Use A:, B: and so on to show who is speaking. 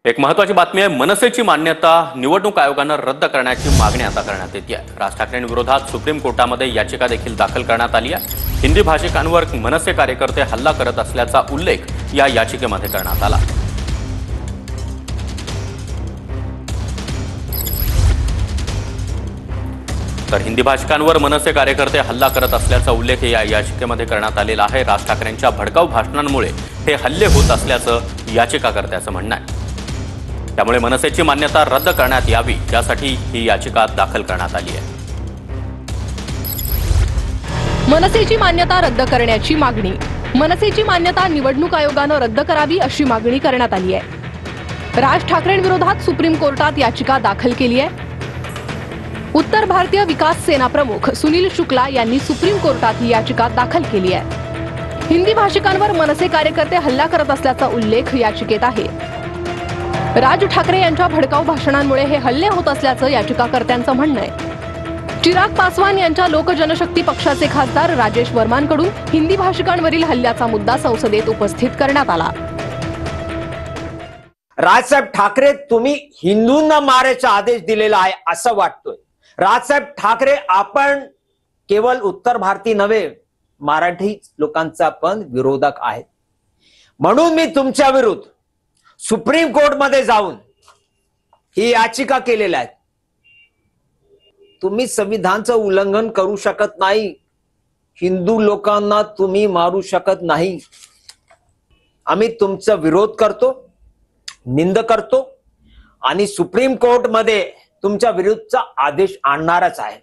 A: एक महत्वाची बातमी आहे। मनसेची मान्यता निवडणूक आयोगानं रद्द करण्याची मागणी आता करण्यात येते आहे। राज ठाकरेंविरोधात सुप्रीम कोर्टामध्ये याचिका देखील दाखल करण्यात आली आहे। हिंदी भाषिकांवर मनसे कार्यकर्ते हल्ला करत असल्याचा उल्लेख या याचिकेमध्ये करण्यात आला। तर हिंदी भाषिकांवर मनसे कार्यकर्ते हल्ला करत असल्याचा उल्लेख या याचिकेमध्ये करण्यात आलेला आहे। राज ठाकरेंच्या भडकाऊ भाषणांमुळे हे हल्ले होत असल्याचं याचिकाकर्त्याचं म्हणणं आहे। त्यामुळे मनसेची मान्यता रद्द करण्यात यावी यासाठी ही याचिका दाखल करण्यात आली आहे।
B: मनसेची मान्यता रद्द करण्याची मागणी। मनसेची मान्यता निवडणूक आयोगानं रद्द करावी अशी मागणी करण्यात आली आहे। राज ठाकरेंविरोधात सुप्रीम कोर्टात याचिका दाखल केली आहे। उत्तर भारतीय विकास सेना प्रमुख सुनील शुक्ला यांनी सुप्रीम कोर्टात ही याचिका दाखल केली आहे। हिंदी भाषिकांवर मनसे कार्यकर्ते हल्ला करत असल्याचा उल्लेख याचिकेत आहे। राज ठाकरे यांच्या भडकाऊ भाषणांमुळे हे हल्ले होत असल्याचं याचिकाकर्त्यांचं म्हणणं आहे। चिराग पासवान यांच्या लोक जनशक्ती पक्षाचे खासदार राजेश वर्मांकडून हिंदी भाषिकांवरील हल्ल्याचा मुद्दा संसदेत उपस्थित करण्यात आला।
C: राजसाहेब ठाकरे, तुम्ही हिंदूंना मारायचा आदेश दिलेला आहे असं वाटतोय। राजसाहेब ठाकरे, आपण केवळ उत्तर भारतीय नव्हे, मराठी लोकांचा पण विरोधक आहे। म्हणून मी तुमच्या विरुद्ध सुप्रीम कोर्टमध्ये जाऊन ही याचिका केलेली आहे। तुम्ही संविधानाचं उल्लंघन करू शकत नाही, हिंदू लोकांना तुम्ही मारू शकत नाही। आम्ही तुमचा विरोध करतो, निंदा करतो आणि सुप्रीम कोर्टमध्ये तुमच्या विरुद्धचा आदेश आणणारच आहे।